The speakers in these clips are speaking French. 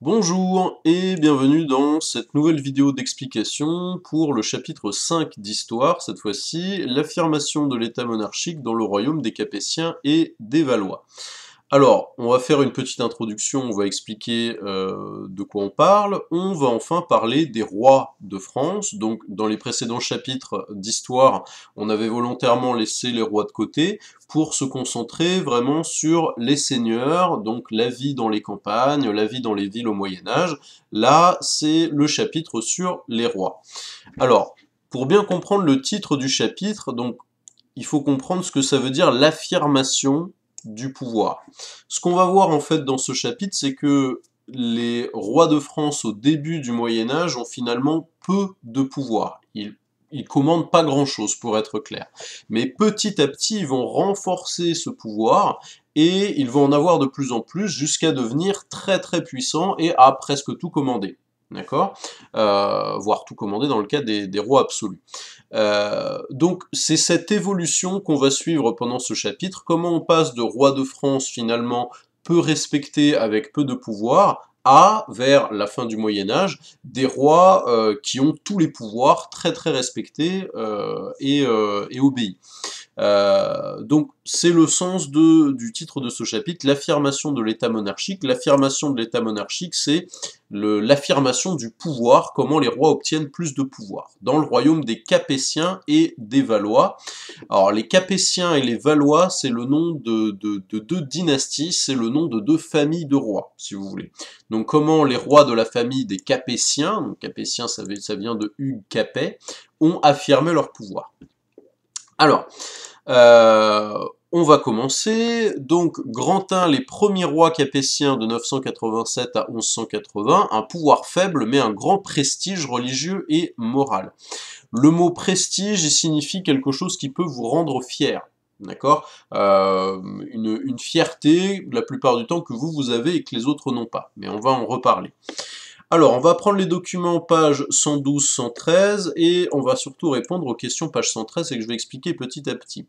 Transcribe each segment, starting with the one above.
Bonjour et bienvenue dans cette nouvelle vidéo d'explication pour le chapitre 5 d'Histoire, cette fois-ci, l'affirmation de l'État monarchique dans le royaume des Capétiens et des Valois. Alors, on va faire une petite introduction, on va expliquer de quoi on parle, on va enfin parler des rois de France. Donc dans les précédents chapitres d'histoire, on avait volontairement laissé les rois de côté pour se concentrer vraiment sur les seigneurs, donc la vie dans les campagnes, la vie dans les villes au Moyen-Âge. Là, c'est le chapitre sur les rois. Alors, pour bien comprendre le titre du chapitre, donc il faut comprendre ce que ça veut dire l'affirmation du pouvoir. Ce qu'on va voir en fait dans ce chapitre, c'est que les rois de France au début du Moyen-Âge ont finalement peu de pouvoir. Ils commandent pas grand-chose pour être clair. Mais petit à petit, ils vont renforcer ce pouvoir et ils vont en avoir de plus en plus jusqu'à devenir très très puissants et à presque tout commander. D'accord, voire tout commander dans le cas des rois absolus. Donc c'est cette évolution qu'on va suivre pendant ce chapitre, comment on passe de roi de France finalement peu respecté avec peu de pouvoir, à, vers la fin du Moyen-Âge, des rois qui ont tous les pouvoirs, très très respectés et obéis. Donc c'est le sens du titre de ce chapitre, l'affirmation de l'État monarchique. L'affirmation de l'État monarchique, c'est l'affirmation du pouvoir, comment les rois obtiennent plus de pouvoir, dans le royaume des Capétiens et des Valois. Alors les Capétiens et les Valois, c'est le nom de deux dynasties, c'est le nom de deux familles de rois, si vous voulez. Donc comment les rois de la famille des Capétiens, donc Capétiens ça vient de Hugues Capet, ont affirmé leur pouvoir. Alors, on va commencer. Donc, Grand I, les premiers rois capétiens de 987 à 1180, un pouvoir faible mais un grand prestige religieux et moral. Le mot prestige, il signifie quelque chose qui peut vous rendre fier. D'accord, une fierté, la plupart du temps, que vous avez et que les autres n'ont pas. Mais on va en reparler. Alors, on va prendre les documents pages 112-113 et on va surtout répondre aux questions page 113 et que je vais expliquer petit à petit.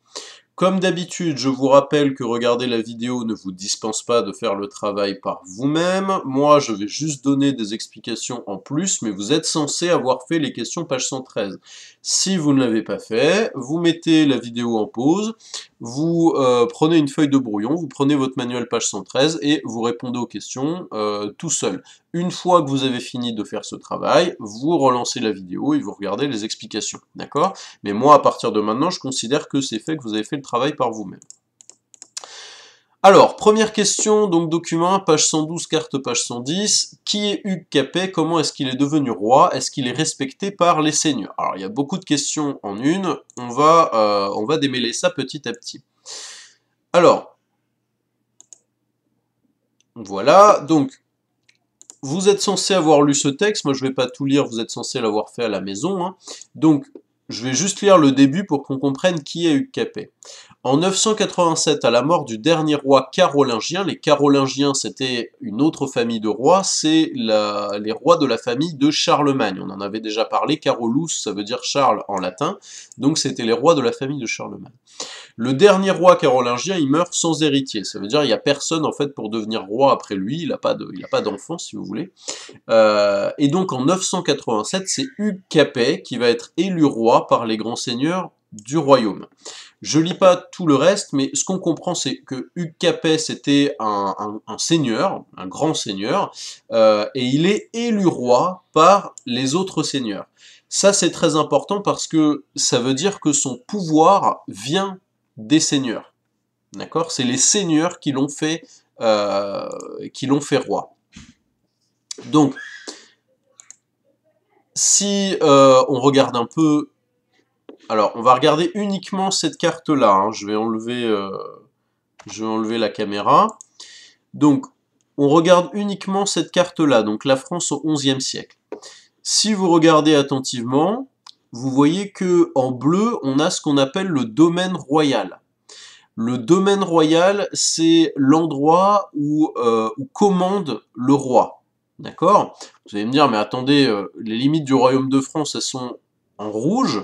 Comme d'habitude, je vous rappelle que regarder la vidéo ne vous dispense pas de faire le travail par vous-même. Moi, je vais juste donner des explications en plus, mais vous êtes censé avoir fait les questions page 113. Si vous ne l'avez pas fait, vous mettez la vidéo en pause, vous prenez une feuille de brouillon, vous prenez votre manuel page 113 et vous répondez aux questions tout seul. Une fois que vous avez fini de faire ce travail, vous relancez la vidéo et vous regardez les explications, d'accord? Mais moi, à partir de maintenant, je considère que c'est fait, que vous avez fait le travail par vous-même. Alors, première question, donc document 1, page 112, carte page 110. Qui est Hugues Capet? Comment est-ce qu'il est devenu roi? Est-ce qu'il est respecté par les seigneurs? Alors, il y a beaucoup de questions en une, on va démêler ça petit à petit. Alors, voilà, donc, vous êtes censé avoir lu ce texte, moi je ne vais pas tout lire, vous êtes censé l'avoir fait à la maison, hein. Donc, je vais juste lire le début pour qu'on comprenne qui est Hugues Capet. En 987, à la mort du dernier roi carolingien, les Carolingiens c'était une autre famille de rois, c'est les rois de la famille de Charlemagne. On en avait déjà parlé, Carolus ça veut dire Charles en latin, donc c'était les rois de la famille de Charlemagne. Le dernier roi carolingien, il meurt sans héritier, ça veut dire il n'y a personne en fait pour devenir roi après lui, il n'a pas d'enfant si vous voulez. Et donc en 987, c'est Hugues Capet qui va être élu roi par les grands seigneurs du royaume. Je lis pas tout le reste, mais ce qu'on comprend, c'est que Hugues Capet, c'était un seigneur, un grand seigneur, et il est élu roi par les autres seigneurs. Ça, c'est très important parce que ça veut dire que son pouvoir vient des seigneurs. D'accord? C'est les seigneurs qui l'ont fait roi. Donc, si on regarde un peu. Alors, on va regarder uniquement cette carte-là, hein. Je vais enlever la caméra. Donc, on regarde uniquement cette carte-là, donc la France au XIe siècle. Si vous regardez attentivement, vous voyez que en bleu, on a ce qu'on appelle le domaine royal. Le domaine royal, c'est l'endroit où commande le roi. D'accord? Vous allez me dire, mais attendez, les limites du royaume de France, elles sont en rouge.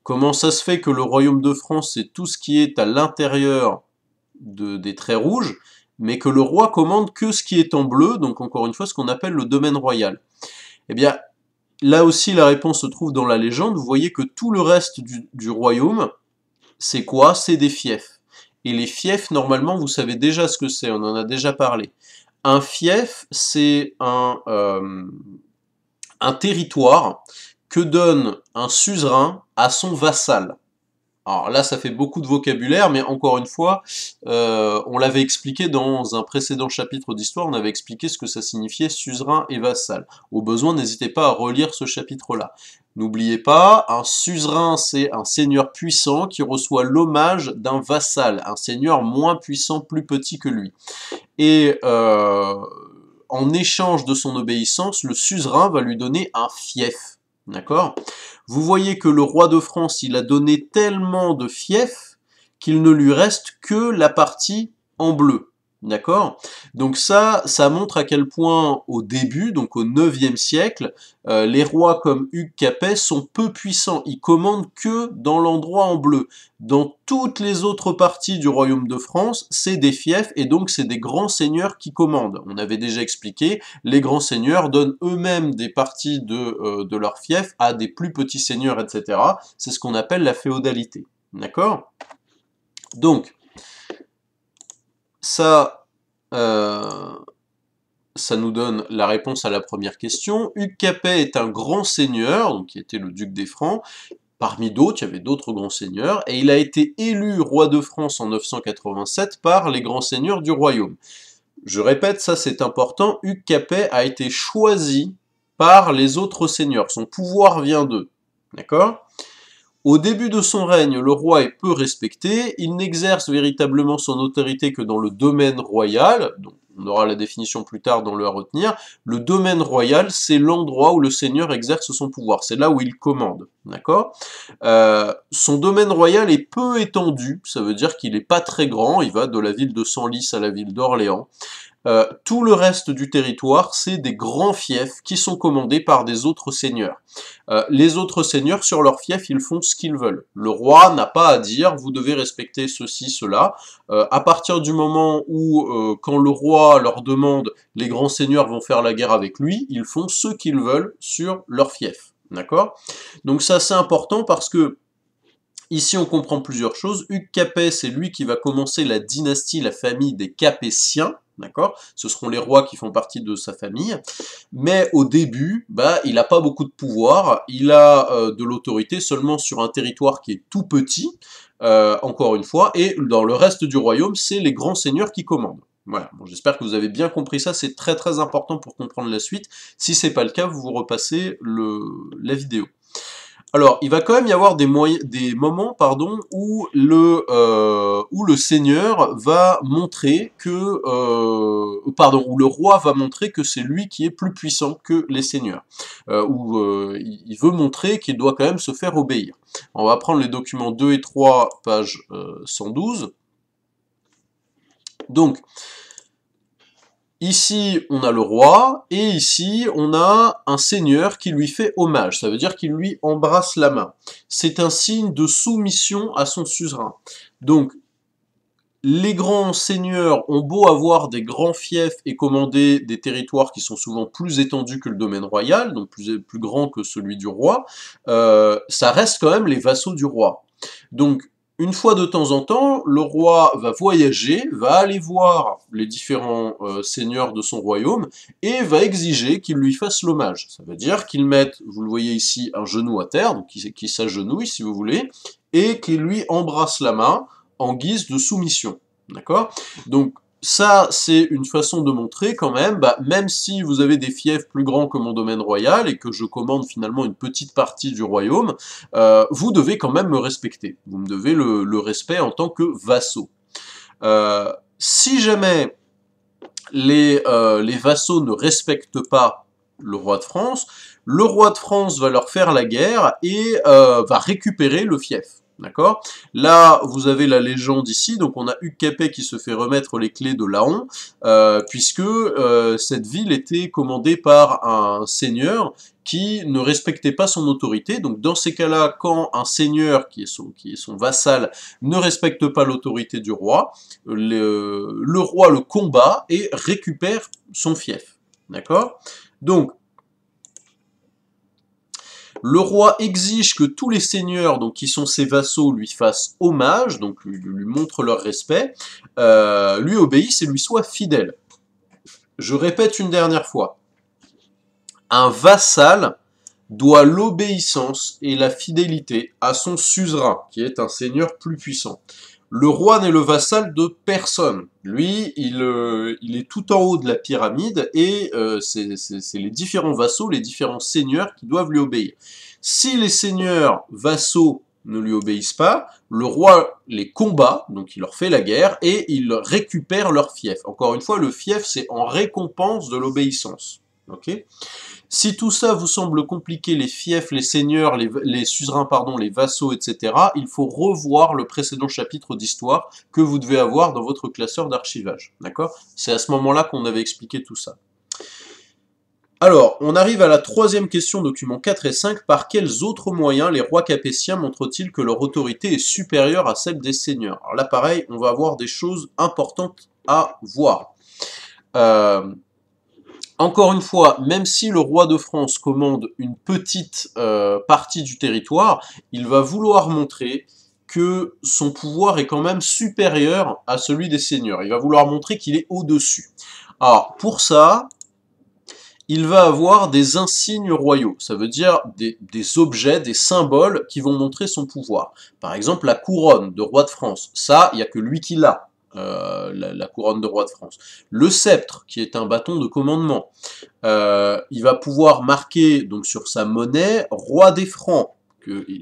Comment ça se fait que le royaume de France, c'est tout ce qui est à l'intérieur des traits rouges? mais que le roi commande que ce qui est en bleu, donc encore une fois ce qu'on appelle le domaine royal. Eh bien, là aussi la réponse se trouve dans la légende, vous voyez que tout le reste du royaume, c'est quoi? C'est des fiefs. Et les fiefs, normalement, vous savez déjà ce que c'est, on en a déjà parlé. Un fief, c'est un territoire que donne un suzerain à son vassal. Alors là, ça fait beaucoup de vocabulaire, mais encore une fois, on l'avait expliqué dans un précédent chapitre d'histoire, on avait expliqué ce que ça signifiait suzerain et vassal. Au besoin, n'hésitez pas à relire ce chapitre-là. N'oubliez pas, un suzerain, c'est un seigneur puissant qui reçoit l'hommage d'un vassal, un seigneur moins puissant, plus petit que lui. Et en échange de son obéissance, le suzerain va lui donner un fief. D'accord? Vous voyez que le roi de France, il a donné tellement de fiefs qu'il ne lui reste que la partie en bleu. D'accord? Donc ça montre à quel point au début, donc au 9e siècle, les rois comme Hugues Capet sont peu puissants. Ils commandent que dans l'endroit en bleu. Dans toutes les autres parties du royaume de France, c'est des fiefs et donc c'est des grands seigneurs qui commandent. On avait déjà expliqué, les grands seigneurs donnent eux-mêmes des parties de leurs fiefs à des plus petits seigneurs, etc. C'est ce qu'on appelle la féodalité. D'accord? Donc, ça nous donne la réponse à la première question. Hugues Capet est un grand seigneur, donc qui était le duc des Francs. Parmi d'autres, il y avait d'autres grands seigneurs, et il a été élu roi de France en 987 par les grands seigneurs du royaume. Je répète, ça c'est important, Hugues Capet a été choisi par les autres seigneurs, son pouvoir vient d'eux. D'accord ? Au début de son règne, le roi est peu respecté, il n'exerce véritablement son autorité que dans le domaine royal, donc on aura la définition plus tard dans le à retenir. Le domaine royal, c'est l'endroit où le seigneur exerce son pouvoir, c'est là où il commande, d'accord? Son domaine royal est peu étendu, ça veut dire qu'il n'est pas très grand, il va de la ville de Senlis à la ville d'Orléans. Tout le reste du territoire, c'est des grands fiefs qui sont commandés par des autres seigneurs. Les autres seigneurs, sur leurs fiefs, ils font ce qu'ils veulent. Le roi n'a pas à dire, vous devez respecter ceci, cela. À partir du moment où, quand le roi leur demande, les grands seigneurs vont faire la guerre avec lui, ils font ce qu'ils veulent sur leurs fiefs. D'accord? Donc ça, c'est important parce que ici, on comprend plusieurs choses. Hugues Capet, c'est lui qui va commencer la dynastie, la famille des Capétiens. D'accord? Ce seront les rois qui font partie de sa famille. Mais au début, il n'a pas beaucoup de pouvoir. Il a de l'autorité seulement sur un territoire qui est tout petit, encore une fois. Et dans le reste du royaume, c'est les grands seigneurs qui commandent. Voilà, bon, j'espère que vous avez bien compris ça. C'est très très important pour comprendre la suite. Si c'est pas le cas, vous repassez la vidéo. Alors, il va quand même y avoir des moments où le seigneur va montrer que... où le roi va montrer que c'est lui qui est plus puissant que les seigneurs. Il veut montrer qu'il doit quand même se faire obéir. On va prendre les documents 2 et 3, page 112. Donc, ici, on a le roi, et ici, on a un seigneur qui lui fait hommage. Ça veut dire qu'il lui embrasse la main. C'est un signe de soumission à son suzerain. Donc, les grands seigneurs ont beau avoir des grands fiefs et commander des territoires qui sont souvent plus étendus que le domaine royal, donc plus grands que celui du roi, ça reste quand même les vassaux du roi. Donc, une fois de temps en temps, le roi va voyager, va aller voir les différents seigneurs de son royaume, et va exiger qu'ils lui fassent l'hommage. Ça veut dire qu'ils mettent, vous le voyez ici, un genou à terre, donc qu'ils s'agenouillent si vous voulez, et qu'ils lui embrassent la main en guise de soumission. D'accord? Donc, ça, c'est une façon de montrer quand même, même si vous avez des fiefs plus grands que mon domaine royal et que je commande finalement une petite partie du royaume, vous devez quand même me respecter. Vous me devez le respect en tant que vassaux. Si jamais les vassaux ne respectent pas le roi de France va leur faire la guerre et va récupérer le fief. D'accord? Là, vous avez la légende ici, donc on a Hugues Capet qui se fait remettre les clés de Laon, puisque cette ville était commandée par un seigneur qui ne respectait pas son autorité. Donc dans ces cas-là, quand un seigneur qui est son vassal ne respecte pas l'autorité du roi, le roi le combat et récupère son fief. D'accord? Donc, le roi exige que tous les seigneurs, donc qui sont ses vassaux, lui fassent hommage, donc lui montrent leur respect, lui obéissent et lui soient fidèles. Je répète une dernière fois, un vassal doit l'obéissance et la fidélité à son suzerain, qui est un seigneur plus puissant. Le roi n'est le vassal de personne. Lui, il est tout en haut de la pyramide et c'est les différents vassaux, les différents seigneurs qui doivent lui obéir. Si les seigneurs vassaux ne lui obéissent pas, le roi les combat, donc il leur fait la guerre, et il récupère leur fief. Encore une fois, le fief, c'est en récompense de l'obéissance. Okay ? Si tout ça vous semble compliqué, les fiefs, les seigneurs, les suzerains, pardon, les vassaux, etc., il faut revoir le précédent chapitre d'histoire que vous devez avoir dans votre classeur d'archivage. D'accord? C'est à ce moment-là qu'on avait expliqué tout ça. Alors, on arrive à la troisième question, document 4 et 5. Par quels autres moyens les rois capétiens montrent-ils que leur autorité est supérieure à celle des seigneurs? Alors là, pareil, on va avoir des choses importantes à voir. Encore une fois, même si le roi de France commande une petite partie du territoire, il va vouloir montrer que son pouvoir est quand même supérieur à celui des seigneurs. Il va vouloir montrer qu'il est au-dessus. Alors, pour ça, il va avoir des insignes royaux. Ça veut dire des objets, des symboles qui vont montrer son pouvoir. Par exemple, la couronne de roi de France. Ça, il n'y a que lui qui l'a. La couronne de roi de France. Le sceptre, qui est un bâton de commandement. Il va pouvoir marquer donc sur sa monnaie roi des Francs,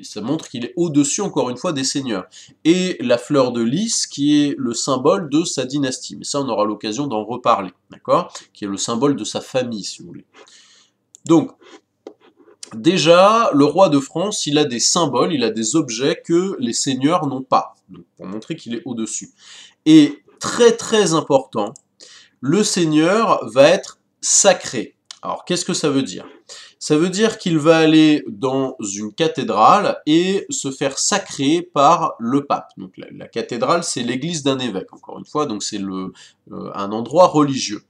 ça montre qu'il est au-dessus encore une fois des seigneurs. Et la fleur de lys, qui est le symbole de sa dynastie. Mais ça, on aura l'occasion d'en reparler, d'accord? Qui est le symbole de sa famille, si vous voulez. Donc, déjà, le roi de France, il a des symboles, il a des objets que les seigneurs n'ont pas, donc pour montrer qu'il est au-dessus. Et très très important, le seigneur va être sacré. Alors qu'est-ce que ça veut dire? Ça veut dire qu'il va aller dans une cathédrale et se faire sacrer par le pape. Donc la cathédrale, c'est l'église d'un évêque, encore une fois, donc c'est un endroit religieux.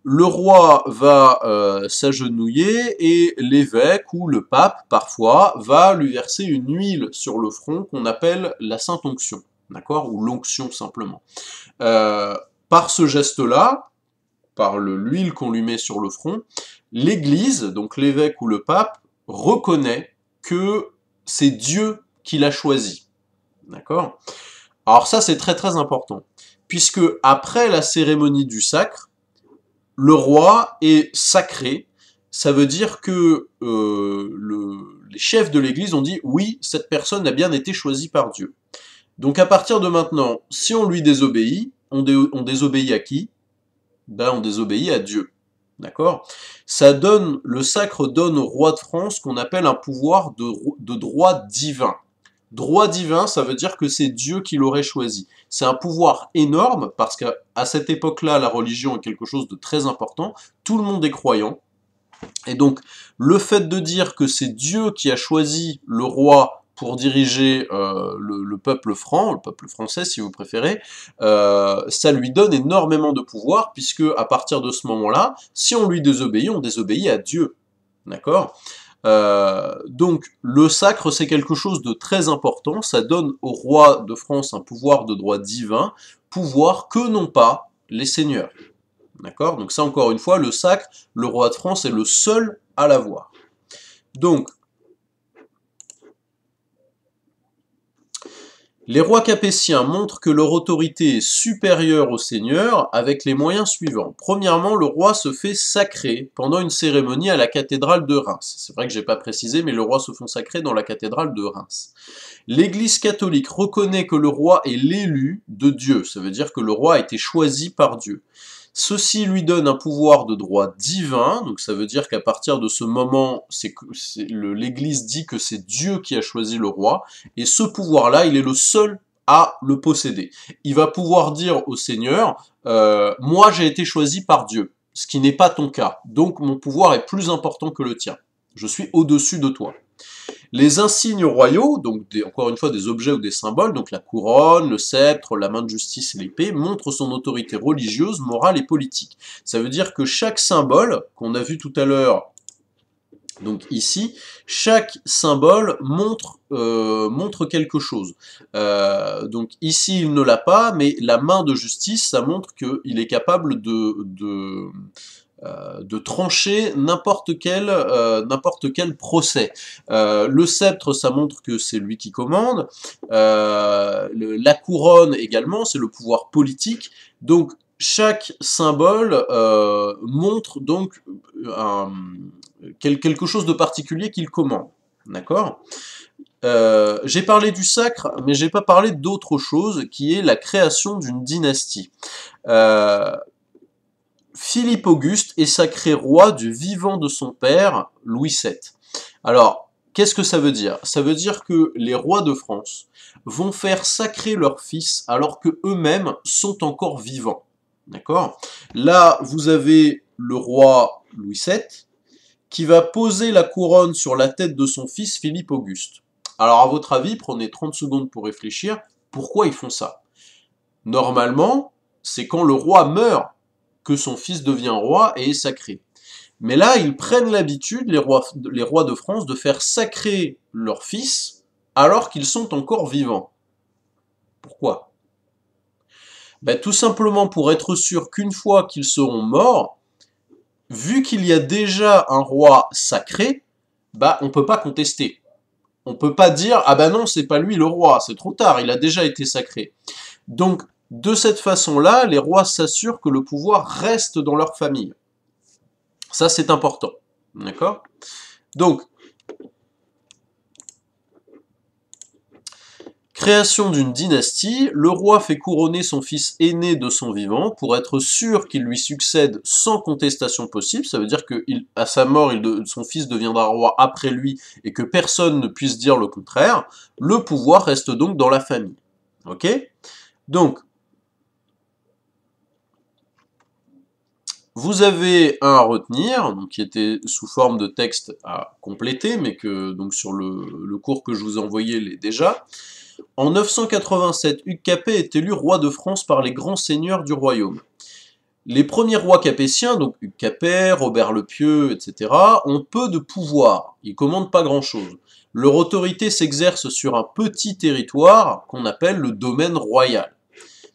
Le roi va s'agenouiller et l'évêque ou le pape, parfois, va lui verser une huile sur le front qu'on appelle la sainte onction, d'accord? Ou l'onction simplement. Par ce geste-là, par l'huile qu'on lui met sur le front, l'Église, donc l'évêque ou le pape, reconnaît que c'est Dieu qui l'a choisi. D'accord? Alors ça, c'est très très important, puisque après la cérémonie du sacre, le roi est sacré. Ça veut dire que les chefs de l'Église ont dit « oui, cette personne a bien été choisie par Dieu ». Donc à partir de maintenant, si on lui désobéit, on désobéit à qui? Ben, on désobéit à Dieu. D'accord? Le sacre donne au roi de France ce qu'on appelle un pouvoir de droit divin. Droit divin, ça veut dire que c'est Dieu qui l'aurait choisi. C'est un pouvoir énorme, parce qu'à cette époque-là, la religion est quelque chose de très important. Tout le monde est croyant. Et donc, le fait de dire que c'est Dieu qui a choisi le roi pour diriger le peuple franc, le peuple français si vous préférez, ça lui donne énormément de pouvoir, puisque à partir de ce moment-là, si on lui désobéit, on désobéit à Dieu. D'accord ? Donc le sacre, c'est quelque chose de très important, ça donne au roi de France un pouvoir de droit divin, pouvoir que n'ont pas les seigneurs. D'accord ? Donc ça, encore une fois, le sacre, le roi de France est le seul à l'avoir. Donc, les rois capétiens montrent que leur autorité est supérieure au seigneur avec les moyens suivants. Premièrement, le roi se fait sacrer pendant une cérémonie à la cathédrale de Reims. C'est vrai que je n'ai pas précisé, mais le roi se fait sacrer dans la cathédrale de Reims. L'Église catholique reconnaît que le roi est l'élu de Dieu. Ça veut dire que le roi a été choisi par Dieu. Ceci lui donne un pouvoir de droit divin, donc ça veut dire qu'à partir de ce moment, l'Église dit que c'est Dieu qui a choisi le roi, et ce pouvoir-là, il est le seul à le posséder. Il va pouvoir dire au Seigneur, moi j'ai été choisi par Dieu, ce qui n'est pas ton cas, donc mon pouvoir est plus important que le tien. Je suis au-dessus de toi. Les insignes royaux, donc encore une fois des objets ou des symboles, donc la couronne, le sceptre, la main de justice et l'épée, montrent son autorité religieuse, morale et politique. Ça veut dire que chaque symbole, qu'on a vu tout à l'heure, donc ici, chaque symbole montre quelque chose. Donc ici, il ne l'a pas, mais la main de justice, ça montre qu'il est capable de trancher n'importe quel procès. Le sceptre, ça montre que c'est lui qui commande. La couronne également, c'est le pouvoir politique. Donc chaque symbole montre donc quelque chose de particulier qu'il commande. D'accord ? J'ai parlé du sacre, mais j'ai pas parlé d'autre chose, qui est la création d'une dynastie. Philippe Auguste est sacré roi du vivant de son père, Louis VII. Alors, qu'est-ce que ça veut dire? Ça veut dire que les rois de France vont faire sacrer leurs fils alors que eux-mêmes sont encore vivants. D'accord? Là, vous avez le roi Louis VII qui va poser la couronne sur la tête de son fils Philippe Auguste. Alors, à votre avis, prenez 30 secondes pour réfléchir. Pourquoi ils font ça? Normalement, c'est quand le roi meurt que son fils devient roi et est sacré. Mais là, ils prennent l'habitude, les rois de France, de faire sacrer leurs fils alors qu'ils sont encore vivants. Pourquoi? Ben, tout simplement pour être sûr qu'une fois qu'ils seront morts, vu qu'il y a déjà un roi sacré, bah, on ne peut pas contester. On ne peut pas dire « Ah ben non, c'est pas lui le roi, c'est trop tard, il a déjà été sacré. » Donc, de cette façon-là, les rois s'assurent que le pouvoir reste dans leur famille. Ça, c'est important. D'accord? Donc, création d'une dynastie, le roi fait couronner son fils aîné de son vivant pour être sûr qu'il lui succède sans contestation possible. Ça veut dire qu'à sa mort, son fils deviendra roi après lui et que personne ne puisse dire le contraire. Le pouvoir reste donc dans la famille. Ok? Donc, vous avez un à retenir, donc qui était sous forme de texte à compléter, mais que donc sur le cours que je vous ai envoyé l'est déjà. En 987, Hugues Capet est élu roi de France par les grands seigneurs du royaume. Les premiers rois capétiens, donc Hugues Capet, Robert le Pieux, etc., ont peu de pouvoir, ils commandent pas grand-chose. Leur autorité s'exerce sur un petit territoire qu'on appelle le domaine royal.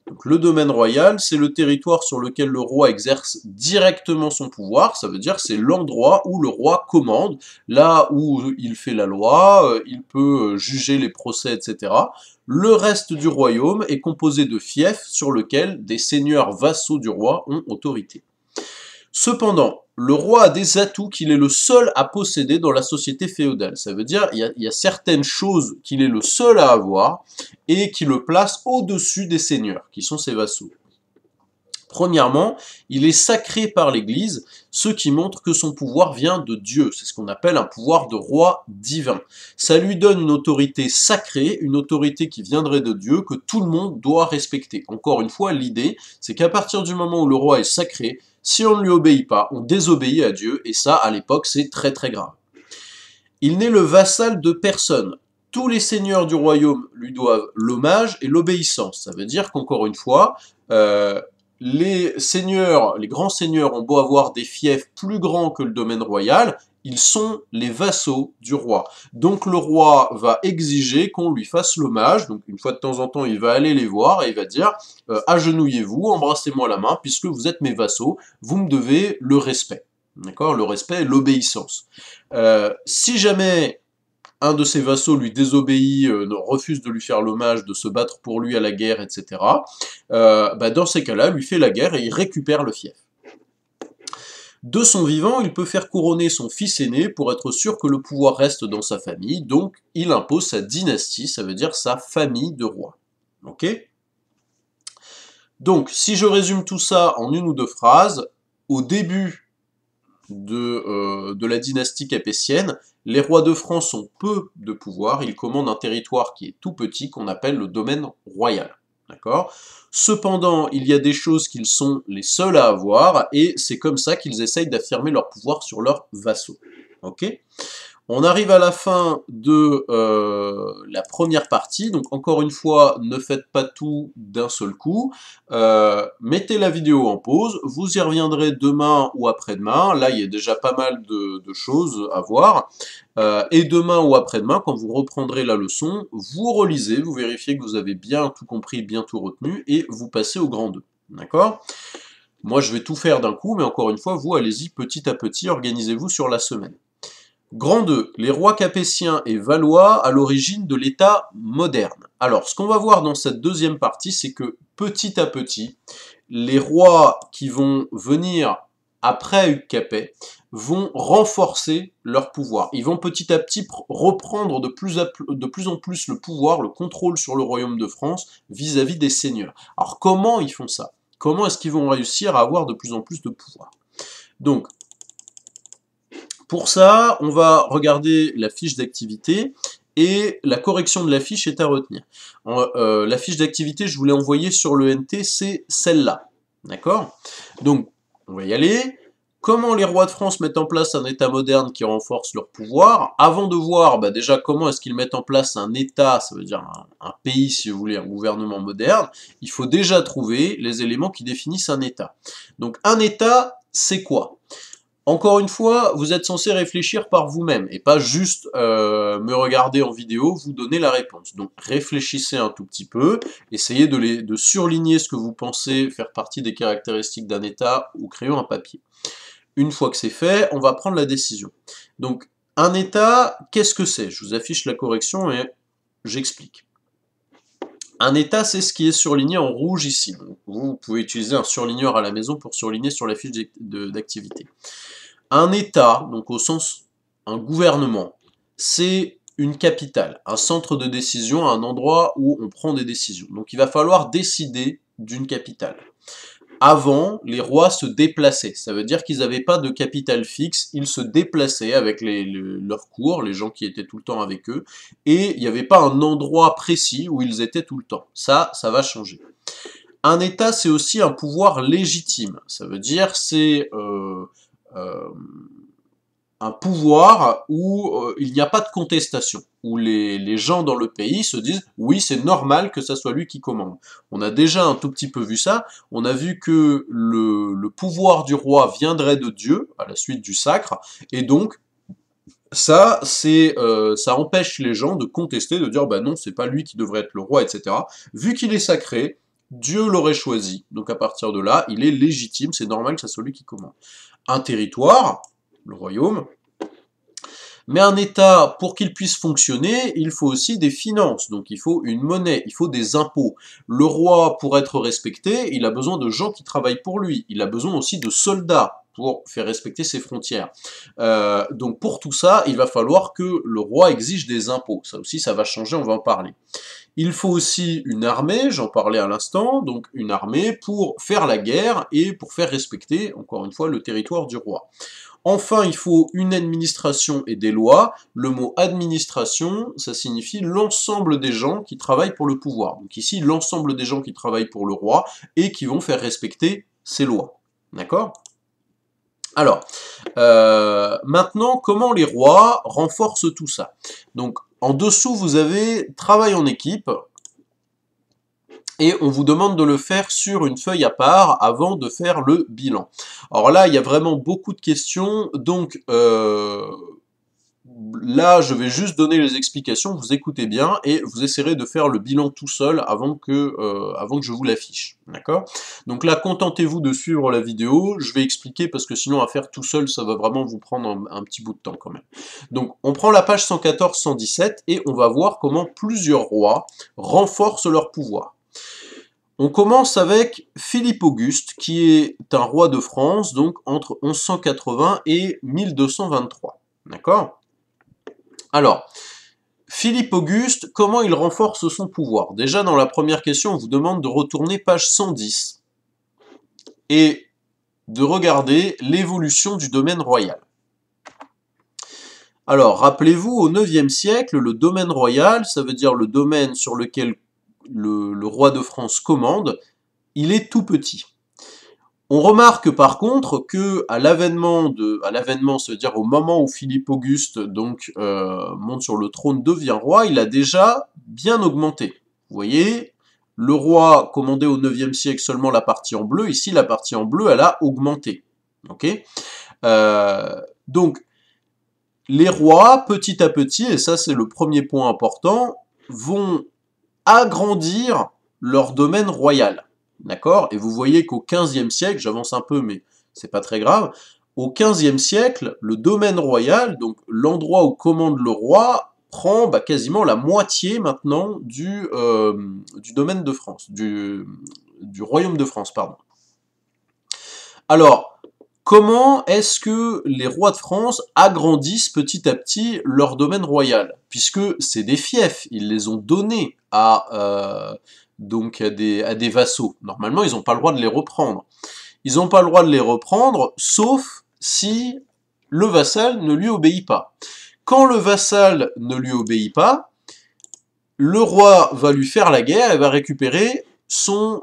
Donc, le domaine royal, c'est le territoire sur lequel le roi exerce directement son pouvoir, ça veut dire que c'est l'endroit où le roi commande, là où il fait la loi, il peut juger les procès, etc. Le reste du royaume est composé de fiefs sur lesquels des seigneurs vassaux du roi ont autorité. Cependant, le roi a des atouts qu'il est le seul à posséder dans la société féodale. Ça veut dire qu'il y a certaines choses qu'il est le seul à avoir et qui le place au-dessus des seigneurs, qui sont ses vassaux. Premièrement, il est sacré par l'Église, ce qui montre que son pouvoir vient de Dieu. C'est ce qu'on appelle un pouvoir de roi divin. Ça lui donne une autorité sacrée, une autorité qui viendrait de Dieu, que tout le monde doit respecter. Encore une fois, l'idée, c'est qu'à partir du moment où le roi est sacré, si on ne lui obéit pas, on désobéit à Dieu, et ça, à l'époque, c'est très très grave. Il n'est le vassal de personne. Tous les seigneurs du royaume lui doivent l'hommage et l'obéissance. Ça veut dire qu'encore une fois, les grands seigneurs ont beau avoir des fiefs plus grands que le domaine royal, ils sont les vassaux du roi. Donc le roi va exiger qu'on lui fasse l'hommage, donc une fois de temps en temps il va aller les voir et il va dire agenouillez-vous, embrassez-moi la main, puisque vous êtes mes vassaux, vous me devez le respect. D'accord? Le respect et l'obéissance. Si jamais un de ses vassaux lui désobéit, refuse de lui faire l'hommage, de se battre pour lui à la guerre, etc., dans ces cas-là, lui fait la guerre et il récupère le fief. De son vivant, il peut faire couronner son fils aîné pour être sûr que le pouvoir reste dans sa famille, donc il impose sa dynastie, ça veut dire sa famille de rois. Ok ? Donc, si je résume tout ça en une ou deux phrases, au début de la dynastie capétienne, les rois de France ont peu de pouvoir, ils commandent un territoire qui est tout petit, qu'on appelle le domaine royal. D'accord ? Cependant, il y a des choses qu'ils sont les seuls à avoir, et c'est comme ça qu'ils essayent d'affirmer leur pouvoir sur leurs vassaux. Ok ? On arrive à la fin de la première partie, donc encore une fois, ne faites pas tout d'un seul coup. Mettez la vidéo en pause, vous y reviendrez demain ou après-demain. Là, il y a déjà pas mal de choses à voir. Et demain ou après-demain, quand vous reprendrez la leçon, vous relisez, vous vérifiez que vous avez bien tout compris, bien tout retenu, et vous passez au grand 2. D'accord ? Moi, je vais tout faire d'un coup, mais encore une fois, vous, allez-y petit à petit, organisez-vous sur la semaine. Grand 2, les rois capétiens et valois à l'origine de l'État moderne. Alors, ce qu'on va voir dans cette deuxième partie, c'est que petit à petit, les rois qui vont venir après Hugues Capet vont renforcer leur pouvoir. Ils vont petit à petit reprendre de plus en plus le pouvoir, le contrôle sur le royaume de France vis-à-vis des seigneurs. Alors, comment ils font ça? Comment est-ce qu'ils vont réussir à avoir de plus en plus de pouvoir? Donc, pour ça, on va regarder la fiche d'activité et la correction de la fiche est à retenir. La fiche d'activité, je vous l'ai envoyée sur le NT, c'est celle-là. D'accord? Donc, on va y aller. Comment les rois de France mettent en place un État moderne qui renforce leur pouvoir? Avant de voir déjà comment est-ce qu'ils mettent en place un État, ça veut dire un pays si vous voulez, un gouvernement moderne, il faut déjà trouver les éléments qui définissent un État. Donc un État, c'est quoi? Encore une fois, vous êtes censé réfléchir par vous-même et pas juste me regarder en vidéo, vous donner la réponse. Donc réfléchissez un tout petit peu, essayez de surligner ce que vous pensez faire partie des caractéristiques d'un État ou crayon à papier. Une fois que c'est fait, on va prendre la décision. Donc un État, qu'est-ce que c'est? Je vous affiche la correction et j'explique. Un État, c'est ce qui est surligné en rouge ici. Donc, vous pouvez utiliser un surligneur à la maison pour surligner sur la fiche d'activité. Un État, donc au sens un gouvernement, c'est une capitale, un centre de décision, un endroit où on prend des décisions. Donc il va falloir décider d'une capitale. Avant, les rois se déplaçaient, ça veut dire qu'ils n'avaient pas de capitale fixe, ils se déplaçaient avec leurs cours, les gens qui étaient tout le temps avec eux, et il n'y avait pas un endroit précis où ils étaient tout le temps. Ça va changer. Un État, c'est aussi un pouvoir légitime, ça veut dire c'est un pouvoir où il n'y a pas de contestation, où les gens dans le pays se disent « oui, c'est normal que ça soit lui qui commande ». On a déjà un tout petit peu vu ça, on a vu que le pouvoir du roi viendrait de Dieu, à la suite du sacre, et donc ça empêche les gens de contester, de dire « bah non, c'est pas lui qui devrait être le roi, etc. » Vu qu'il est sacré, Dieu l'aurait choisi, donc à partir de là, il est légitime, c'est normal que ça soit lui qui commande. Un territoire, le royaume, mais un État, pour qu'il puisse fonctionner, il faut aussi des finances, donc il faut une monnaie, il faut des impôts. Le roi, pour être respecté, il a besoin de gens qui travaillent pour lui, il a besoin aussi de soldats pour faire respecter ses frontières. Donc pour tout ça, il va falloir que le roi exige des impôts. Ça aussi, ça va changer, on va en parler. Il faut aussi une armée, j'en parlais à l'instant, donc une armée pour faire la guerre et pour faire respecter, encore une fois, le territoire du roi. Enfin, il faut une administration et des lois. Le mot administration, ça signifie l'ensemble des gens qui travaillent pour le pouvoir. Donc ici, l'ensemble des gens qui travaillent pour le roi et qui vont faire respecter ses lois. D'accord ? Alors, maintenant, comment les rois renforcent tout ça? Donc, en dessous, vous avez travail en équipe, et on vous demande de le faire sur une feuille à part avant de faire le bilan. Alors là, il y a vraiment beaucoup de questions, donc là, je vais juste donner les explications, vous écoutez bien, et vous essaierez de faire le bilan tout seul avant que je vous l'affiche, d'accord? Donc là, contentez-vous de suivre la vidéo, je vais expliquer, parce que sinon, à faire tout seul, ça va vraiment vous prendre un petit bout de temps quand même. Donc, on prend la page 114-117, et on va voir comment plusieurs rois renforcent leur pouvoir. On commence avec Philippe Auguste, qui est un roi de France, donc entre 1180 et 1223. D'accord? Alors, Philippe Auguste, comment il renforce son pouvoir? Déjà, dans la première question, on vous demande de retourner page 110 et de regarder l'évolution du domaine royal. Alors, rappelez-vous, au IXe siècle, le domaine royal, ça veut dire le domaine sur lequel le roi de France commande, il est tout petit. On remarque par contre que à l'avènement, ça veut dire au moment où Philippe Auguste donc monte sur le trône, devient roi, il a déjà bien augmenté. Vous voyez, le roi commandait au IXe siècle seulement la partie en bleu, ici la partie en bleu elle a augmenté. Ok, donc les rois, petit à petit, et ça c'est le premier point important, vont agrandir leur domaine royal. D'accord? Et vous voyez qu'au XVe siècle, j'avance un peu, mais c'est pas très grave, au XVe siècle, le domaine royal, donc l'endroit où commande le roi, prend quasiment la moitié maintenant du domaine de France, du royaume de France, pardon. Alors, comment est-ce que les rois de France agrandissent petit à petit leur domaine royal? Puisque c'est des fiefs, ils les ont donnés à des vassaux. Normalement, ils n'ont pas le droit de les reprendre. Ils n'ont pas le droit de les reprendre, sauf si le vassal ne lui obéit pas. Quand le vassal ne lui obéit pas, le roi va lui faire la guerre et va récupérer son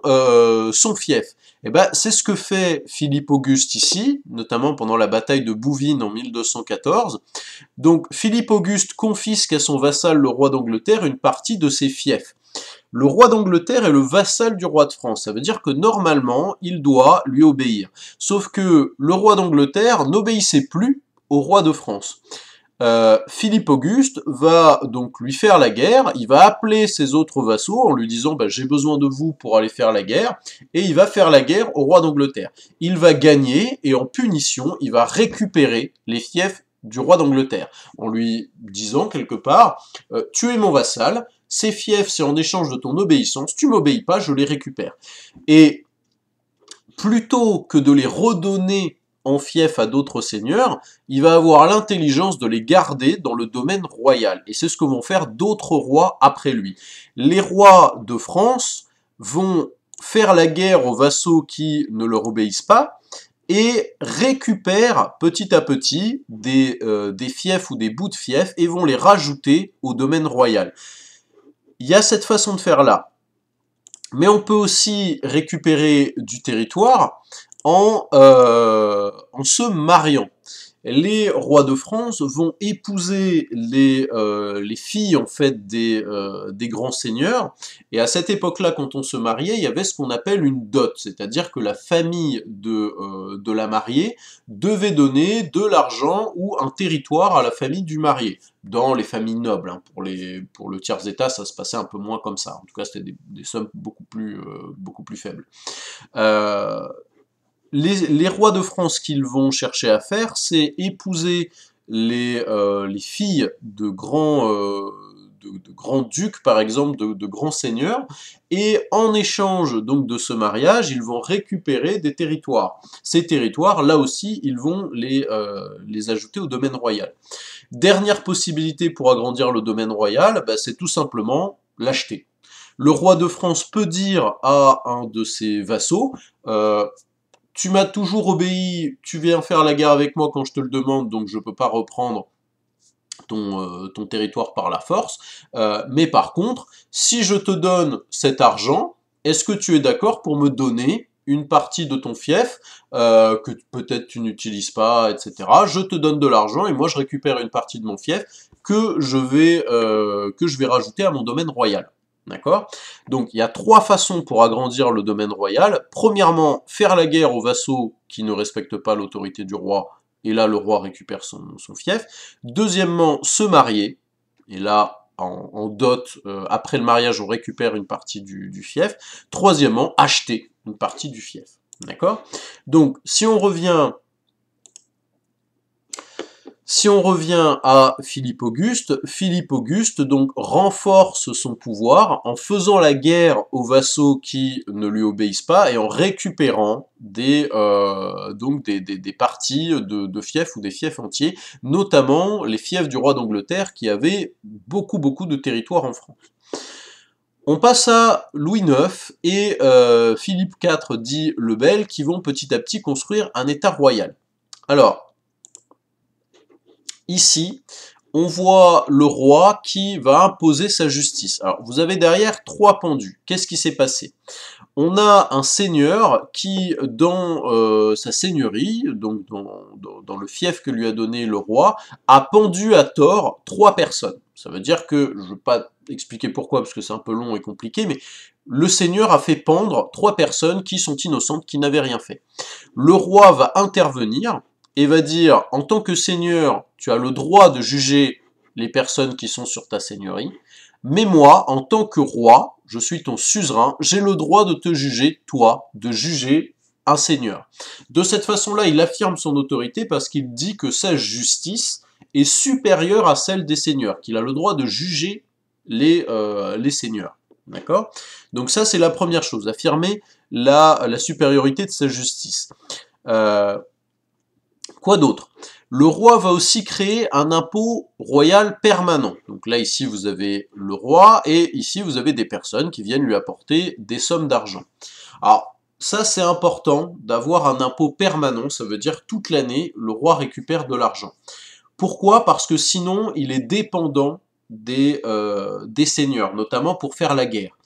fief. Et c'est ce que fait Philippe Auguste ici, notamment pendant la bataille de Bouvines en 1214. Donc Philippe Auguste confisque à son vassal le roi d'Angleterre une partie de ses fiefs. Le roi d'Angleterre est le vassal du roi de France, ça veut dire que normalement, il doit lui obéir. Sauf que le roi d'Angleterre n'obéissait plus au roi de France. Philippe Auguste va donc lui faire la guerre, il va appeler ses autres vassaux en lui disant j'ai besoin de vous pour aller faire la guerre, et il va faire la guerre au roi d'Angleterre. Il va gagner, et en punition, il va récupérer les fiefs du roi d'Angleterre, en lui disant quelque part, tu es mon vassal, ces fiefs c'est en échange de ton obéissance, tu m'obéis pas, je les récupère. Et plutôt que de les redonner en fief à d'autres seigneurs, il va avoir l'intelligence de les garder dans le domaine royal. Et c'est ce que vont faire d'autres rois après lui. Les rois de France vont faire la guerre aux vassaux qui ne leur obéissent pas, et récupèrent petit à petit des fiefs ou des bouts de fiefs et vont les rajouter au domaine royal. Il y a cette façon de faire là. Mais on peut aussi récupérer du territoire en se mariant. Les rois de France vont épouser les filles en fait des grands seigneurs, et à cette époque-là, quand on se mariait, il y avait ce qu'on appelle une dot, c'est-à-dire que la famille de la mariée devait donner de l'argent ou un territoire à la famille du marié. Dans les familles nobles, hein. Pour le tiers état, ça se passait un peu moins comme ça. En tout cas, c'était des sommes beaucoup plus faibles. Les rois de France qu'ils vont chercher à faire, c'est épouser les filles de grands ducs, par exemple, de grands seigneurs, et en échange donc de ce mariage, ils vont récupérer des territoires. Ces territoires, là aussi, ils vont les ajouter au domaine royal. Dernière possibilité pour agrandir le domaine royal, c'est tout simplement l'acheter. Le roi de France peut dire à un de ses vassaux, tu m'as toujours obéi, tu viens faire la guerre avec moi quand je te le demande, donc je ne peux pas reprendre ton territoire par la force, mais par contre, si je te donne cet argent, est-ce que tu es d'accord pour me donner une partie de ton fief, que peut-être tu n'utilises pas, etc. Je te donne de l'argent et moi je récupère une partie de mon fief que je vais rajouter à mon domaine royal. D'accord? Donc il y a trois façons pour agrandir le domaine royal. Premièrement, faire la guerre aux vassaux qui ne respectent pas l'autorité du roi, et là le roi récupère son fief. Deuxièmement, se marier, et là en dot, après le mariage on récupère une partie du fief. Troisièmement, acheter une partie du fief. D'accord? Donc si on revient Si on revient à Philippe Auguste donc renforce son pouvoir en faisant la guerre aux vassaux qui ne lui obéissent pas et en récupérant des parties de fiefs ou des fiefs entiers, notamment les fiefs du roi d'Angleterre qui avaient beaucoup de territoire en France. On passe à Louis IX et Philippe IV dit le Bel qui vont petit à petit construire un État royal. Alors, ici, on voit le roi qui va imposer sa justice. Alors, vous avez derrière 3 pendus. Qu'est-ce qui s'est passé? On a un seigneur qui, dans sa seigneurie, donc dans le fief que lui a donné le roi, a pendu à tort 3 personnes. Ça veut dire que, je ne vais pas expliquer pourquoi, parce que c'est un peu long et compliqué, mais le seigneur a fait pendre 3 personnes qui sont innocentes, qui n'avaient rien fait. Le roi va intervenir, et va dire, en tant que seigneur, tu as le droit de juger les personnes qui sont sur ta seigneurie, mais moi, en tant que roi, je suis ton suzerain, j'ai le droit de te juger, toi, de juger un seigneur. De cette façon-là, il affirme son autorité parce qu'il dit que sa justice est supérieure à celle des seigneurs, qu'il a le droit de juger les seigneurs. D'accord? Donc ça, c'est la première chose, affirmer la supériorité de sa justice. Quoi d'autre? Le roi va aussi créer un impôt royal permanent. Donc là, ici, vous avez le roi, et ici, vous avez des personnes qui viennent lui apporter des sommes d'argent. Alors, ça, c'est important d'avoir un impôt permanent, ça veut dire toute l'année, le roi récupère de l'argent. Pourquoi? Parce que sinon, il est dépendant des seigneurs, notamment pour faire la guerre.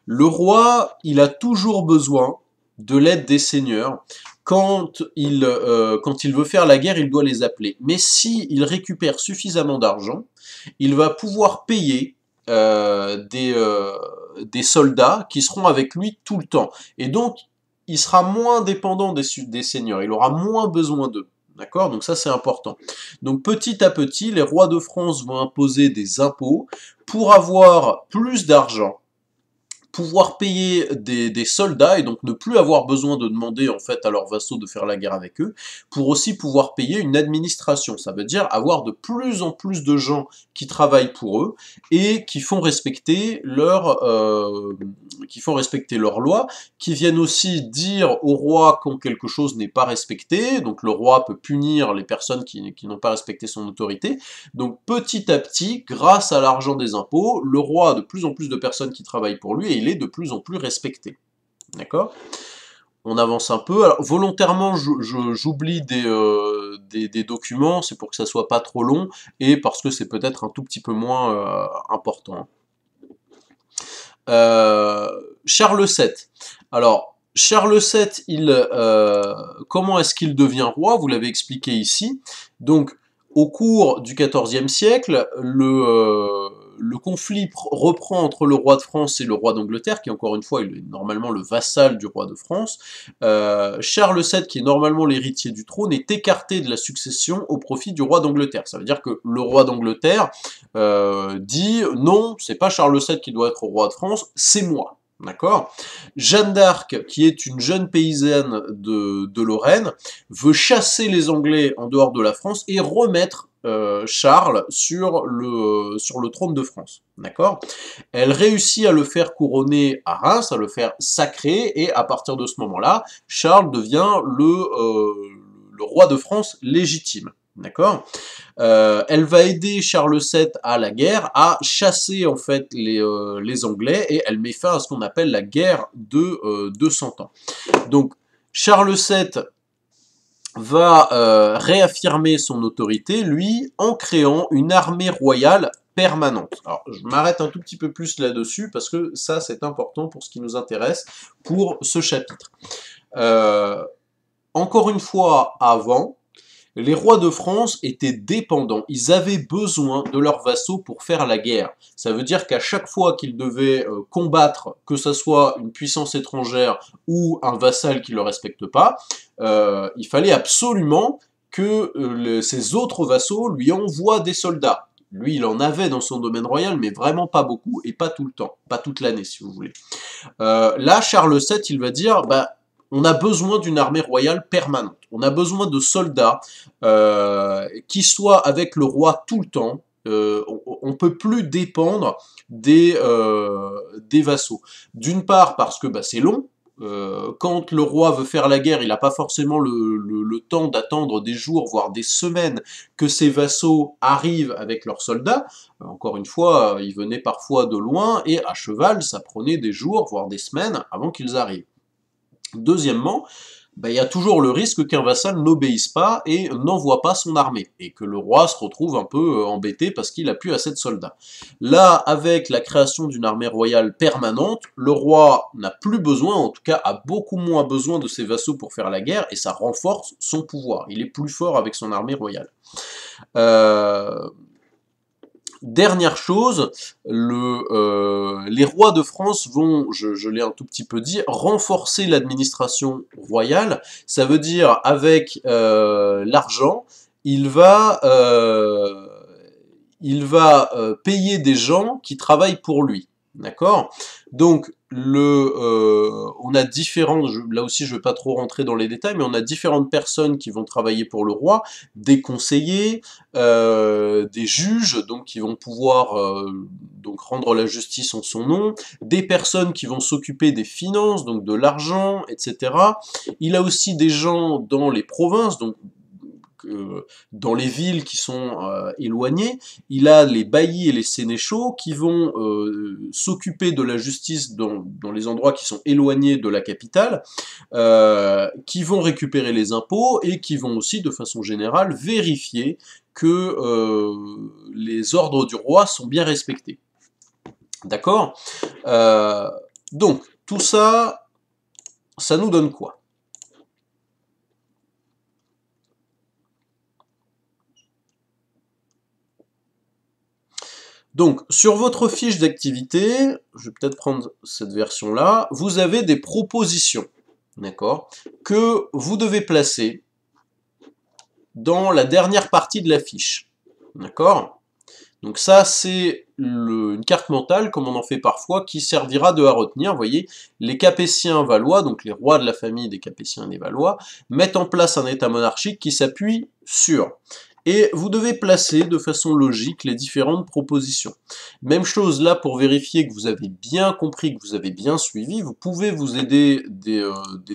Le roi, il a toujours besoin de l'aide des seigneurs. Quand il veut faire la guerre, il doit les appeler. Mais s'il récupère suffisamment d'argent, il va pouvoir payer des soldats qui seront avec lui tout le temps. Et donc, il sera moins dépendant des seigneurs, il aura moins besoin d'eux. D'accord? Donc ça, c'est important. Donc petit à petit, les rois de France vont imposer des impôts pour avoir plus d'argent, pouvoir payer des soldats et donc ne plus avoir besoin de demander en fait à leurs vassaux de faire la guerre avec eux, pour aussi pouvoir payer une administration. Ça veut dire avoir de plus en plus de gens qui travaillent pour eux et qui font respecter leurs lois, qui viennent aussi dire au roi quand quelque chose n'est pas respecté. Donc le roi peut punir les personnes qui n'ont pas respecté son autorité. Donc petit à petit, grâce à l'argent des impôts, le roi a de plus en plus de personnes qui travaillent pour lui et il est de plus en plus respecté. D'accord? On avance un peu. Alors, volontairement, j'oublie des documents, c'est pour que ça soit pas trop long, et parce que c'est peut-être un tout petit peu moins important. Charles VII. Alors, Charles VII, comment est-ce qu'il devient roi? Vous l'avez expliqué ici. Donc, au cours du XIVe siècle, le conflit reprend entre le roi de France et le roi d'Angleterre, qui encore une fois est normalement le vassal du roi de France. Charles VII, qui est normalement l'héritier du trône, est écarté de la succession au profit du roi d'Angleterre. Ça veut dire que le roi d'Angleterre dit « Non, c'est pas Charles VII qui doit être roi de France, c'est moi ». D'accord? Jeanne d'Arc, qui est une jeune paysanne de Lorraine, veut chasser les Anglais en dehors de la France et remettre Charles sur le trône de France. D'accord? Elle réussit à le faire couronner à Reims, à le faire sacrer, et à partir de ce moment-là, Charles devient le roi de France légitime. D'accord? Elle va aider Charles VII à la guerre, à chasser en fait les Anglais, et elle met fin à ce qu'on appelle la guerre de 200 ans. Donc Charles VII va réaffirmer son autorité, lui, en créant une armée royale permanente. Alors, je m'arrête un tout petit peu plus là-dessus, parce que ça, c'est important pour ce qui nous intéresse pour ce chapitre. Encore une fois, avant, les rois de France étaient dépendants, ils avaient besoin de leurs vassaux pour faire la guerre. Ça veut dire qu'à chaque fois qu'ils devaient combattre, que ce soit une puissance étrangère ou un vassal qui ne le respecte pas, il fallait absolument que ses autres vassaux lui envoient des soldats. Lui, il en avait dans son domaine royal, mais vraiment pas beaucoup, et pas tout le temps, pas toute l'année, si vous voulez. Là, Charles VII, il va dire, bah, on a besoin d'une armée royale permanente. On a besoin de soldats qui soient avec le roi tout le temps. On ne peut plus dépendre des vassaux. D'une part parce que c'est long. Quand le roi veut faire la guerre, il n'a pas forcément le temps d'attendre des jours, voire des semaines, que ses vassaux arrivent avec leurs soldats. Encore une fois, ils venaient parfois de loin, et à cheval, ça prenait des jours, voire des semaines, avant qu'ils arrivent. Deuxièmement, il y a toujours le risque qu'un vassal n'obéisse pas et n'envoie pas son armée, et que le roi se retrouve un peu embêté parce qu'il n'a plus assez de soldats. Là, avec la création d'une armée royale permanente, le roi n'a plus besoin, en tout cas a beaucoup moins besoin de ses vassaux pour faire la guerre, et ça renforce son pouvoir. Il est plus fort avec son armée royale. Dernière chose, les rois de France vont, je l'ai un tout petit peu dit, renforcer l'administration royale. Ça veut dire, avec l'argent, il va payer des gens qui travaillent pour lui. D'accord? Donc, on a différents, là aussi je ne vais pas trop rentrer dans les détails, mais on a différentes personnes qui vont travailler pour le roi, des conseillers, des juges, donc qui vont pouvoir donc rendre la justice en son nom, des personnes qui vont s'occuper des finances, donc de l'argent, etc. Il a aussi des gens dans les provinces, donc dans les villes qui sont éloignées, il a les baillis et les sénéchaux qui vont s'occuper de la justice dans les endroits qui sont éloignés de la capitale, qui vont récupérer les impôts et qui vont aussi, de façon générale, vérifier que les ordres du roi sont bien respectés. D'accord? Donc, tout ça, ça nous donne quoi? Donc, sur votre fiche d'activité, je vais peut-être prendre cette version-là, vous avez des propositions, d'accord, que vous devez placer dans la dernière partie de la fiche, d'accord? Donc ça, c'est une carte mentale, comme on en fait parfois, qui servira à retenir. Vous voyez, les Capétiens valois, donc les rois de la famille des Capétiens et des Valois, mettent en place un état monarchique qui s'appuie sur... Et vous devez placer de façon logique les différentes propositions. Même chose là pour vérifier que vous avez bien compris, que vous avez bien suivi. Vous pouvez vous aider des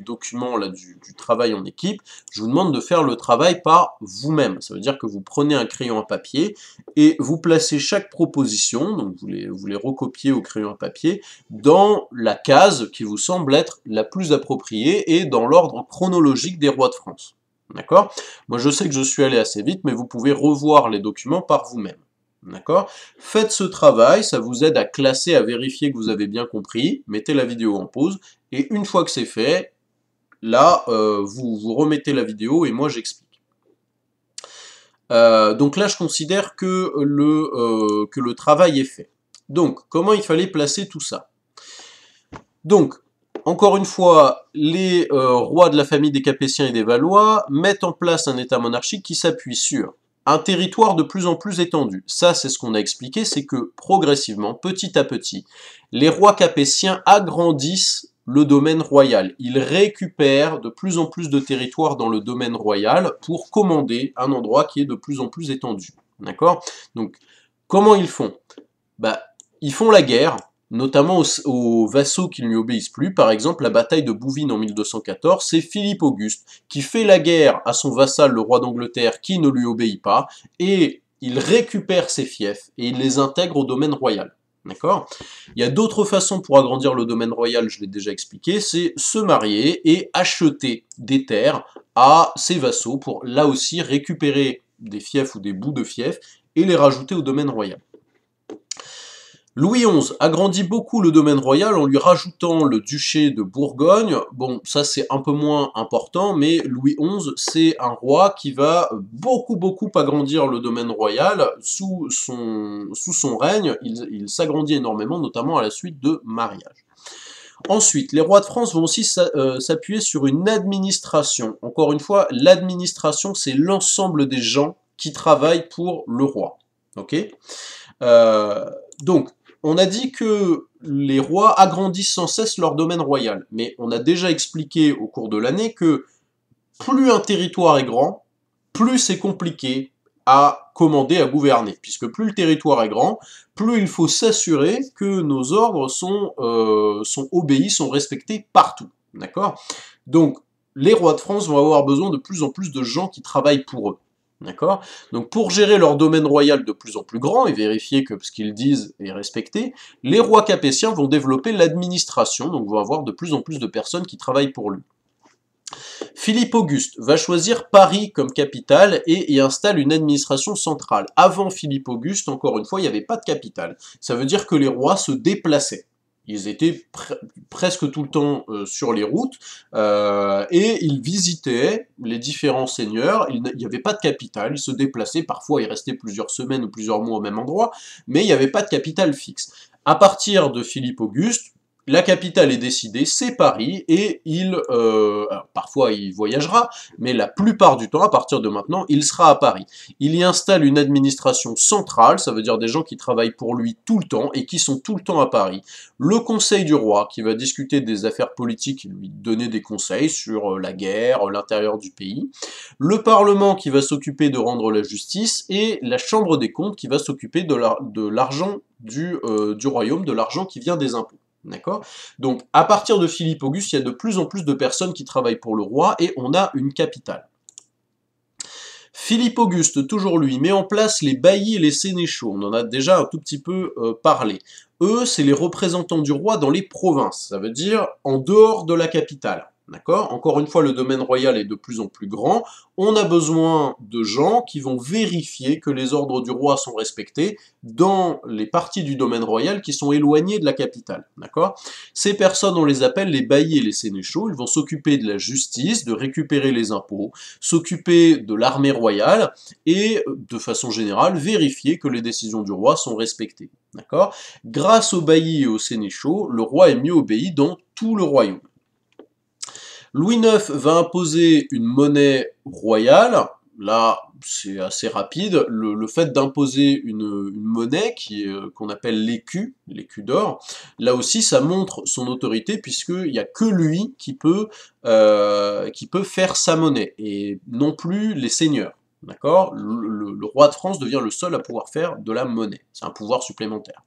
documents là, du travail en équipe. Je vous demande de faire le travail par vous-même. Ça veut dire que vous prenez un crayon à papier et vous placez chaque proposition, donc vous les recopiez au crayon à papier, dans la case qui vous semble être la plus appropriée et dans l'ordre chronologique des rois de France. D'accord? Moi, je sais que je suis allé assez vite, mais vous pouvez revoir les documents par vous-même. D'accord? Faites ce travail, ça vous aide à classer, à vérifier que vous avez bien compris. Mettez la vidéo en pause, et une fois que c'est fait, là, vous remettez la vidéo et moi j'explique. Donc là, je considère que le travail est fait. Donc, comment il fallait placer tout ça? Donc, encore une fois, les rois de la famille des Capétiens et des Valois mettent en place un état monarchique qui s'appuie sur un territoire de plus en plus étendu. Ça, c'est ce qu'on a expliqué, c'est que progressivement, petit à petit, les rois capétiens agrandissent le domaine royal. Ils récupèrent de plus en plus de territoire dans le domaine royal pour commander un endroit qui est de plus en plus étendu. D'accord? Donc, comment ils font? Ils font la guerre, notamment aux vassaux qui ne lui obéissent plus. Par exemple, la bataille de Bouvines en 1214, c'est Philippe Auguste qui fait la guerre à son vassal, le roi d'Angleterre, qui ne lui obéit pas, et il récupère ses fiefs et il les intègre au domaine royal. D'accord? Il y a d'autres façons pour agrandir le domaine royal, je l'ai déjà expliqué, c'est se marier et acheter des terres à ses vassaux pour, là aussi, récupérer des fiefs ou des bouts de fiefs et les rajouter au domaine royal. Louis XI agrandit beaucoup le domaine royal en lui rajoutant le duché de Bourgogne. Bon, ça c'est un peu moins important, mais Louis XI, c'est un roi qui va beaucoup agrandir le domaine royal. Sous son règne, il s'agrandit énormément, notamment à la suite de mariages. Ensuite, les rois de France vont aussi s'appuyer sur une administration. Encore une fois, l'administration, c'est l'ensemble des gens qui travaillent pour le roi. Ok ? Donc, on a dit que les rois agrandissent sans cesse leur domaine royal, mais on a déjà expliqué au cours de l'année que plus un territoire est grand, plus c'est compliqué à commander, à gouverner, puisque plus le territoire est grand, plus il faut s'assurer que nos ordres sont obéis, sont respectés partout, d'accord? Donc, les rois de France vont avoir besoin de plus en plus de gens qui travaillent pour eux. D'accord? Donc pour gérer leur domaine royal de plus en plus grand et vérifier que ce qu'ils disent est respecté, les rois capétiens vont développer l'administration, donc vont avoir de plus en plus de personnes qui travaillent pour lui. Philippe Auguste va choisir Paris comme capitale et y installe une administration centrale. Avant Philippe Auguste, encore une fois, il n'y avait pas de capitale. Ça veut dire que les rois se déplaçaient. Ils étaient presque tout le temps sur les routes et ils visitaient les différents seigneurs. Il n'y avait pas de capitale, ils se déplaçaient, parfois ils restaient plusieurs semaines ou plusieurs mois au même endroit, mais il n'y avait pas de capitale fixe. À partir de Philippe Auguste, la capitale est décidée, c'est Paris, et parfois il voyagera, mais la plupart du temps, à partir de maintenant, il sera à Paris. Il y installe une administration centrale, ça veut dire des gens qui travaillent pour lui tout le temps, et qui sont tout le temps à Paris. Le conseil du roi, qui va discuter des affaires politiques, et lui donner des conseils sur la guerre, l'intérieur du pays. Le parlement, qui va s'occuper de rendre la justice, et la chambre des comptes, qui va s'occuper de l'argent du royaume, de l'argent qui vient des impôts. D'accord? Donc, à partir de Philippe Auguste, il y a de plus en plus de personnes qui travaillent pour le roi et on a une capitale. Philippe Auguste, toujours lui, met en place les baillis et les sénéchaux. On en a déjà un tout petit peu parlé. Eux, c'est les représentants du roi dans les provinces. Ça veut dire en dehors de la capitale. D'accord? Encore une fois, le domaine royal est de plus en plus grand. On a besoin de gens qui vont vérifier que les ordres du roi sont respectés dans les parties du domaine royal qui sont éloignées de la capitale. D'accord? Ces personnes, on les appelle les baillis et les sénéchaux. Ils vont s'occuper de la justice, de récupérer les impôts, s'occuper de l'armée royale et, de façon générale, vérifier que les décisions du roi sont respectées. D'accord? Grâce aux baillis et aux sénéchaux, le roi est mieux obéi dans tout le royaume. Louis IX va imposer une monnaie royale. Là, c'est assez rapide. Le fait d'imposer une monnaie qu'on appelle l'écu d'or, là aussi, ça montre son autorité puisqu'il n'y a que lui qui peut faire sa monnaie et non plus les seigneurs. D'accord? Le roi de France devient le seul à pouvoir faire de la monnaie. C'est un pouvoir supplémentaire.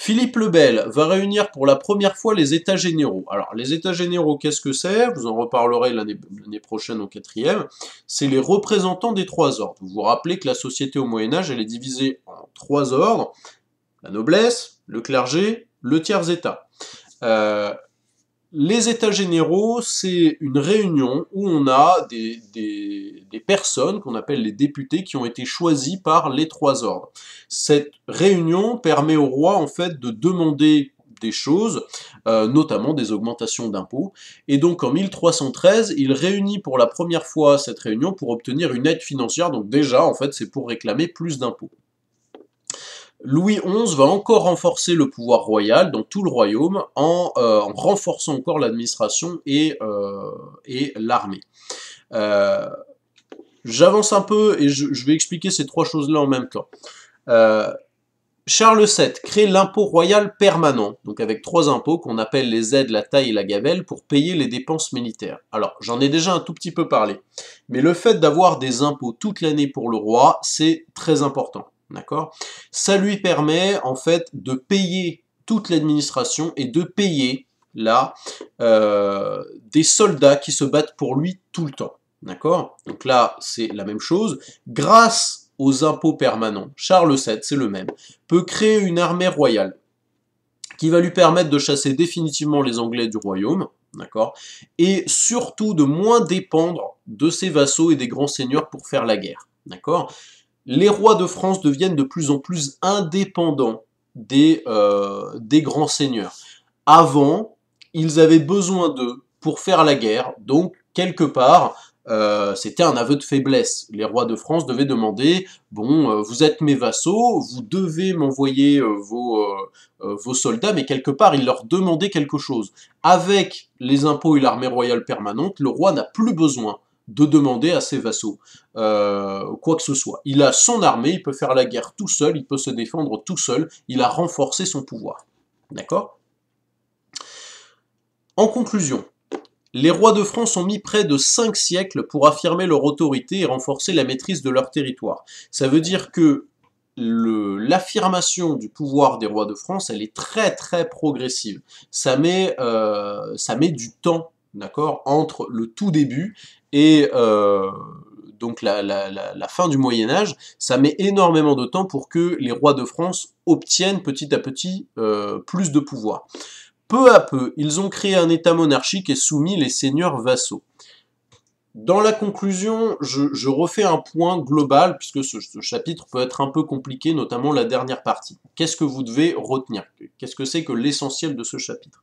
Philippe le Bel va réunir pour la première fois les États généraux. Alors, les États généraux, qu'est-ce que c'est? Vous en reparlerez l'année prochaine au 4e. C'est les représentants des trois ordres. Vous vous rappelez que la société au Moyen-Âge, elle est divisée en trois ordres. La noblesse, le clergé, le tiers-état. Les États généraux, c'est une réunion où on a des personnes qu'on appelle les députés qui ont été choisis par les trois ordres. Cette réunion permet au roi en fait de demander des choses, notamment des augmentations d'impôts. Et donc en 1313, il réunit pour la première fois cette réunion pour obtenir une aide financière. Donc déjà, en fait, c'est pour réclamer plus d'impôts. Louis XI va encore renforcer le pouvoir royal dans tout le royaume en renforçant encore l'administration et l'armée. J'avance un peu et je vais expliquer ces trois choses-là en même temps. Charles VII crée l'impôt royal permanent, donc avec trois impôts qu'on appelle les aides, la taille et la gabelle, pour payer les dépenses militaires. Alors, j'en ai déjà un tout petit peu parlé, mais le fait d'avoir des impôts toute l'année pour le roi, c'est très important. D'accord? Ça lui permet en fait de payer toute l'administration et de payer là des soldats qui se battent pour lui tout le temps. D'accord? Donc là, c'est la même chose. Grâce aux impôts permanents, Charles VII, c'est le même, peut créer une armée royale qui va lui permettre de chasser définitivement les Anglais du royaume, d'accord? Et surtout de moins dépendre de ses vassaux et des grands seigneurs pour faire la guerre, d'accord? Les rois de France deviennent de plus en plus indépendants des grands seigneurs. Avant, ils avaient besoin d'eux pour faire la guerre, donc quelque part, c'était un aveu de faiblesse. Les rois de France devaient demander, bon, vous êtes mes vassaux, vous devez m'envoyer vos soldats, mais quelque part, ils leur demandaient quelque chose. Avec les impôts et l'armée royale permanente, le roi n'a plus besoin de demander à ses vassaux quoi que ce soit. Il a son armée, il peut faire la guerre tout seul, il peut se défendre tout seul, il a renforcé son pouvoir. D'accord? En conclusion, les rois de France ont mis près de 5 siècles pour affirmer leur autorité et renforcer la maîtrise de leur territoire. Ça veut dire que l'affirmation du pouvoir des rois de France, elle est très très progressive. Ça met du temps, d'accord, entre le tout début et donc la fin du Moyen-Âge. Ça met énormément de temps pour que les rois de France obtiennent petit à petit plus de pouvoir. Peu à peu, ils ont créé un état monarchique et soumis les seigneurs vassaux. Dans la conclusion, je refais un point global, puisque ce chapitre peut être un peu compliqué, notamment la dernière partie. Qu'est-ce que vous devez retenir? Qu'est-ce que c'est que l'essentiel de ce chapitre?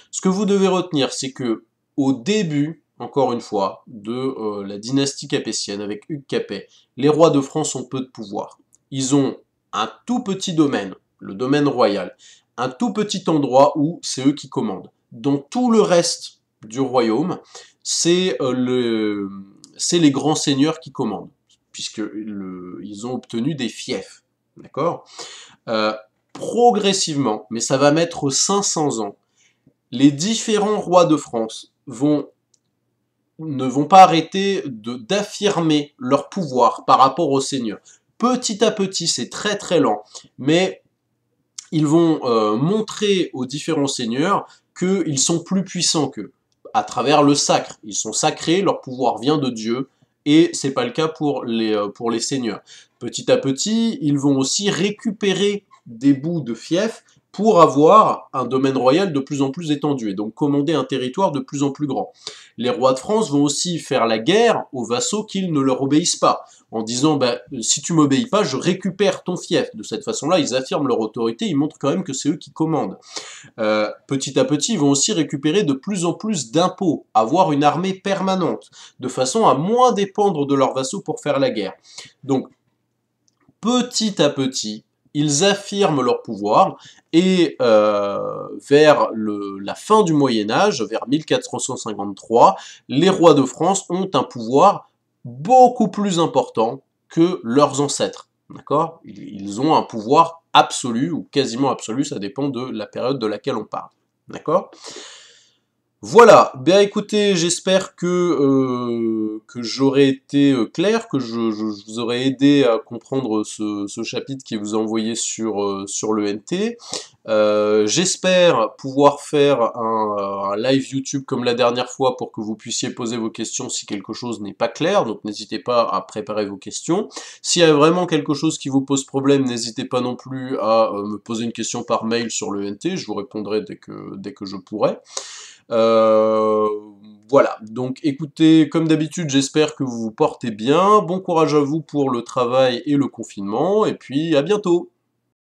Ce que vous devez retenir, c'est que au début, encore une fois, de la dynastie capétienne, avec Hugues Capet, les rois de France ont peu de pouvoir. Ils ont un tout petit domaine, le domaine royal, un tout petit endroit où c'est eux qui commandent. Dans tout le reste du royaume, c'est les grands seigneurs qui commandent, puisqu'ils ont obtenu des fiefs. D'accord? Progressivement, mais ça va mettre 500 ans, les différents rois de France ne vont pas arrêter d'affirmer leur pouvoir par rapport aux seigneurs. Petit à petit, c'est très très lent, mais ils vont montrer aux différents seigneurs qu'ils sont plus puissants qu'eux, à travers le sacre. Ils sont sacrés, leur pouvoir vient de Dieu, et c'est pas le cas pour les seigneurs. Petit à petit, ils vont aussi récupérer des bouts de fief pour avoir un domaine royal de plus en plus étendu, et donc commander un territoire de plus en plus grand. Les rois de France vont aussi faire la guerre aux vassaux qu'ils ne leur obéissent pas, en disant bah, si tu m'obéis pas, je récupère ton fief. De cette façon-là, ils affirment leur autorité, ils montrent quand même que c'est eux qui commandent. Petit à petit, ils vont aussi récupérer de plus en plus d'impôts, avoir une armée permanente, de façon à moins dépendre de leurs vassaux pour faire la guerre. Donc, petit à petit, ils affirment leur pouvoir, et vers la fin du Moyen-Âge, vers 1453, les rois de France ont un pouvoir beaucoup plus important que leurs ancêtres. D'accord? Ils ont un pouvoir absolu, ou quasiment absolu, ça dépend de la période de laquelle on parle. D'accord? Voilà, bien écoutez, j'espère que j'aurai été clair, que je vous aurai aidé à comprendre ce chapitre qui vous a envoyé sur le NT. J'espère pouvoir faire un live YouTube comme la dernière fois pour que vous puissiez poser vos questions si quelque chose n'est pas clair, donc n'hésitez pas à préparer vos questions. S'il y a vraiment quelque chose qui vous pose problème, n'hésitez pas non plus à me poser une question par mail sur le NT, je vous répondrai dès que je pourrai. Voilà, donc écoutez, comme d'habitude, j'espère que vous vous portez bien, bon courage à vous pour le travail et le confinement, et puis à bientôt!